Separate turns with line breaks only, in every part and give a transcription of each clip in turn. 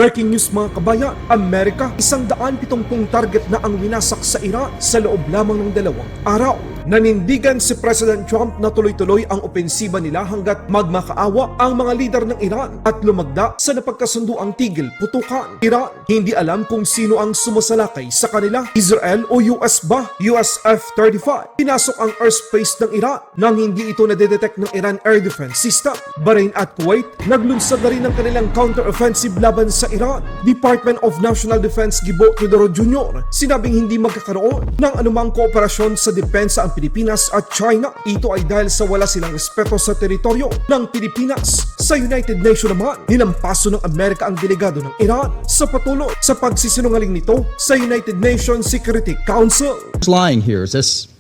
Breaking news mga kabayan, Amerika, 170 target na ang winasak sa Iran sa loob lamang ng 2 araw. Nanindigan si President Trump na tuloy-tuloy ang opensiba nila hanggat magmakaawa ang mga lider ng Iran at lumagda sa napagkasunduang tigil putukan. Iran, hindi alam kung sino ang sumasalakay sa kanila, Israel o US ba? US F-35. Pinasok ang airspace ng Iran nang hindi ito nadedetect ng Iran Air Defense System. Bahrain at Kuwait, naglunsad na rin ng kanilang counter-offensive laban sa Iran. Department of National Defense Gibo Teodoro Jr. sinabing hindi magkakaroon ng anumang kooperasyon sa depensa ang Pilipinas at China. Ito ay dahil sa wala silang respeto sa teritoryo ng Pilipinas. Sa United Nations naman, nilampaso ng Amerika ang delegado ng Iran sa patuloy sa pagsisinungaling nito sa United Nations Security Council.
Who's lying here? Is this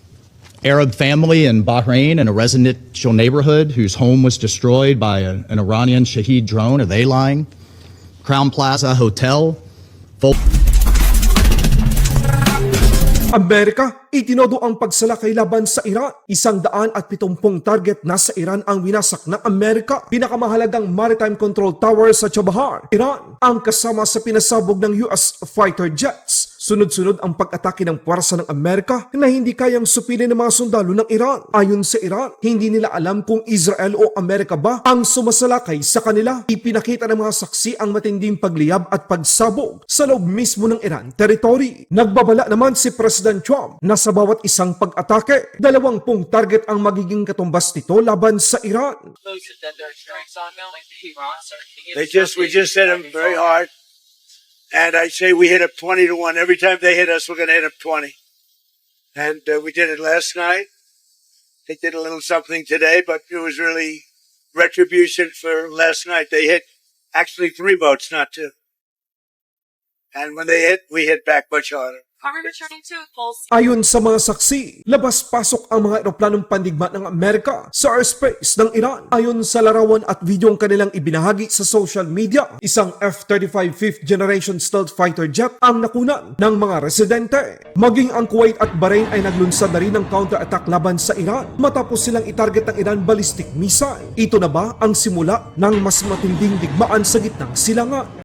Arab family in Bahrain in a residential neighborhood whose home was destroyed by an Iranian Shahed drone? Are they lying? Crown Plaza Hotel?
Amerika, itinodo ang pagsalakay laban sa Iran. 170 target na sa Iran ang winasak ng Amerika. Pinakamahalagang maritime control tower sa Chabahar, Iran, ang kasama sa pinasabog ng US fighter jets. Sunod-sunod ang pag-atake ng puwersa ng Amerika na hindi kayang supilin ng mga sundalo ng Iran. Ayon sa Iran, hindi nila alam kung Israel o Amerika ba ang sumasalakay sa kanila. Ipinakita ng mga saksi ang matinding pagliyab at pagsabog sa loob mismo ng Iran territory. Nagbabala naman si President Trump na sa bawat isang pag-atake, 20 target ang magiging katumbas nito laban sa Iran.
We just hit them very hard. And I say we hit up 20 to 1. Every time they hit us, we're going to hit up 20. And we did it last night. They did a little something today, but it was really retribution for last night. They hit actually 3 boats, not 2. And when they hit, we hit back much harder.
Ayon sa mga saksi, labas-pasok ang mga eroplanong pandigma ng Amerika sa airspace ng Iran. Ayon sa larawan at videong kanilang ibinahagi sa social media, isang F-35 5th generation stealth fighter jet ang nakunan ng mga residente. Maging ang Kuwait at Bahrain ay naglunsad na rin ng counter-attack laban sa Iran matapos silang itarget ng Iran ballistic missile. Ito na ba ang simula ng mas matinding digmaan sa gitnang silangan?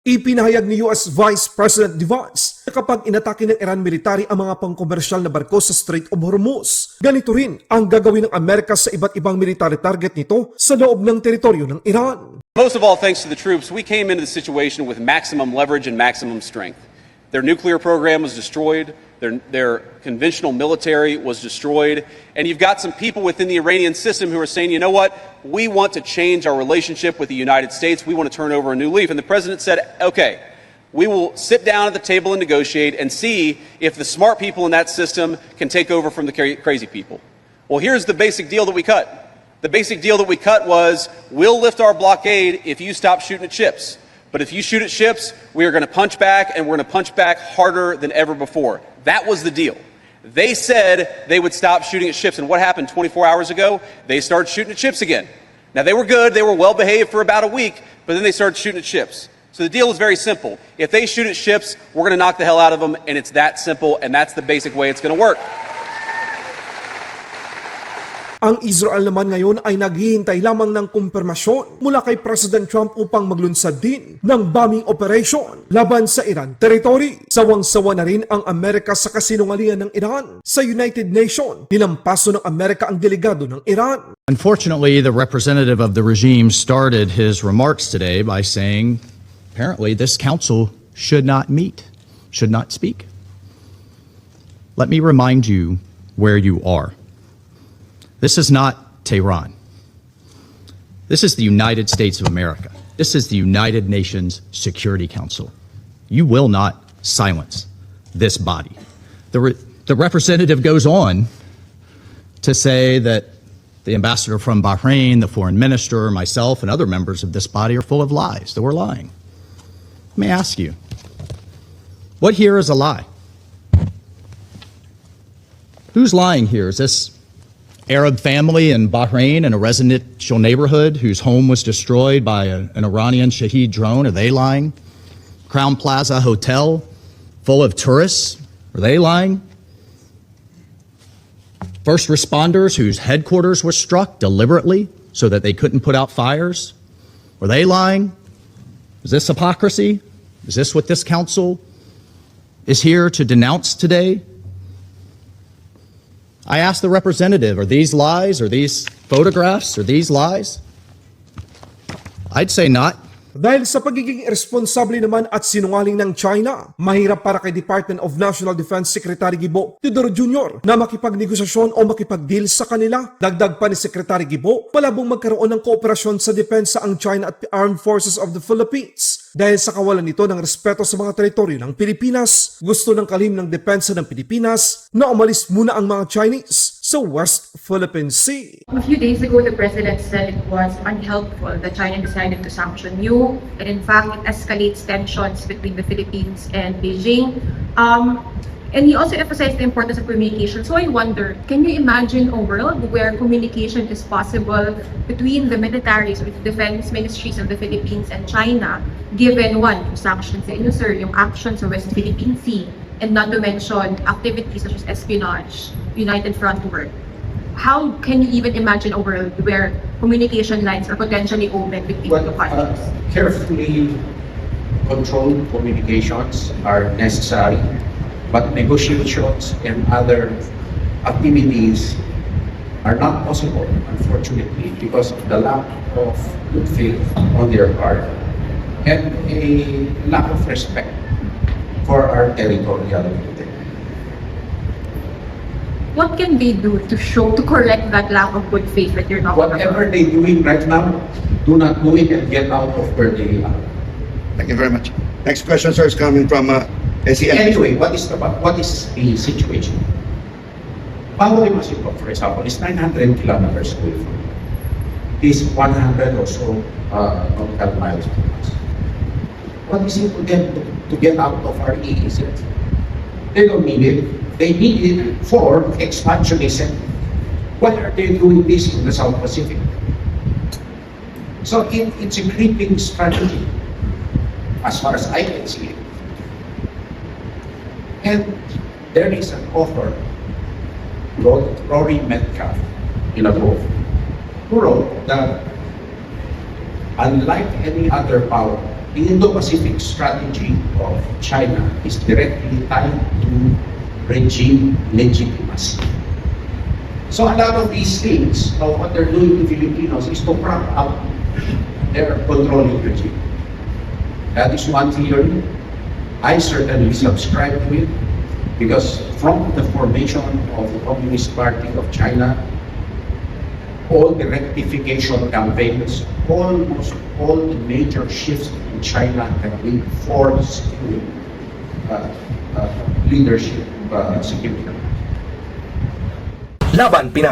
Ipinahayag ni US Vice President Vance na kapag inatake ng Iran military ang mga pangkomersyal na barko sa Strait of Hormuz, ganito rin ang gagawin ng Amerika sa iba't ibang military target nito sa loob ng teritoryo ng Iran.
Most of all, thanks to the troops, we came into the situation with maximum leverage and maximum strength. Their nuclear program was destroyed, their conventional military was destroyed, and you've got some people within the Iranian system who are saying, you know what, we want to change our relationship with the United States, we want to turn over a new leaf. And the president said, okay, we will sit down at the table and negotiate and see if the smart people in that system can take over from the crazy people. Well, here's the basic deal that we cut. The basic deal that we cut was, we'll lift our blockade if you stop shooting at ships. But if you shoot at ships, we are going to punch back, and we're going to punch back harder than ever before. That was the deal. They said they would stop shooting at ships, and what happened 24 hours ago? They started shooting at ships again. Now, they were good, they were well-behaved for about a week, but then they started shooting at ships. So the deal is very simple. If they shoot at ships, we're going to knock the hell out of them, and it's that simple, and that's the basic way it's going to work.
Ang Israel naman ngayon ay naghihintay lamang ng kumpirmasyon mula kay President Trump upang maglunsad din ng bombing operation laban sa Iran territory. Sawang-sawa na rin ang Amerika sa kasinungalingan ng Iran. Sa United Nations, nilampaso ng Amerika ang delegado ng Iran.
Unfortunately, the representative of the regime started his remarks today by saying, apparently, this council should not meet, should not speak. Let me remind you where you are. This is not Tehran. This is the United States of America. This is the United Nations Security Council. You will not silence this body. The representative goes on to say that the ambassador from Bahrain, the foreign minister, myself, and other members of this body are full of lies, that we're lying. Let me ask you, what here is a lie? Who's lying here? Is this Arab family in Bahrain in a residential neighborhood whose home was destroyed by an Iranian Shahed drone? Are they lying? Crown Plaza Hotel full of tourists? Are they lying? First responders whose headquarters were struck deliberately so that they couldn't put out fires? Were they lying? Is this hypocrisy? Is this what this council is here to denounce today? I asked the representative, are these lies? Are these photographs? Are these lies? I'd say not.
Dahil sa pagiging irresponsable naman at sinungaling ng China, mahirap para kay Department of National Defense Secretary Gibo Teodoro Jr. na makipagnegosasyon o makipag-deal sa kanila. Dagdag pa ni Secretary Gibo, palabong magkaroon ng kooperasyon sa depensa ang China at Armed Forces of the Philippines. Dahil sa kawalan nito ng respeto sa mga teritoryo ng Pilipinas, gusto ng kalihim ng depensa ng Pilipinas na umalis muna ang mga Chinese sa West Philippine Sea.
A few days ago, the president said it was unhelpful that China decided to sanction you, and in fact, it escalates tensions between the Philippines and Beijing. And he also emphasized the importance of communication. So I wonder, can you imagine a world where communication is possible between the militaries, with defense ministries of the Philippines and China, given one, yung sanctions sa inyo, sir, yung actions sa West Philippine Sea, and not to mention activities such as espionage, United Front work? How can you even imagine a world where communication lines are potentially open between the countries?
Carefully controlled communications are necessary, but negotiations and other activities are not possible, unfortunately, because of the lack of good faith on their part and a lack of respect for our territorial integrity.
What can they do to correct that lack of good faith that you're not
Whatever they're doing right now, do not do it and get out of where they are.
Thank you very much. Next question, sir, is coming from SEM.
Anyway, what is the situation? Paolo de Masico, for example, is 900 kilometers away from us. Is 100 or so nautical miles from us. What is it to them to get out of our EEZ? They don't need it. They need it for expansionism. Why are they doing this in the South Pacific? So it's a creeping strategy, as far as I can see it. And there is an author, Rory Metcalf, in a book, who wrote that unlike any other power, the Indo-Pacific strategy of China is directly tied to regime legitimacy. So a lot of these things, what they're doing to Filipinos is to prop up their controlling regime. That is one theory. I certainly subscribe to it because from the formation of the Communist Party of China, all the rectification campaigns, almost all the major shifts in China have been forced through leadership security.
Laban Pinas.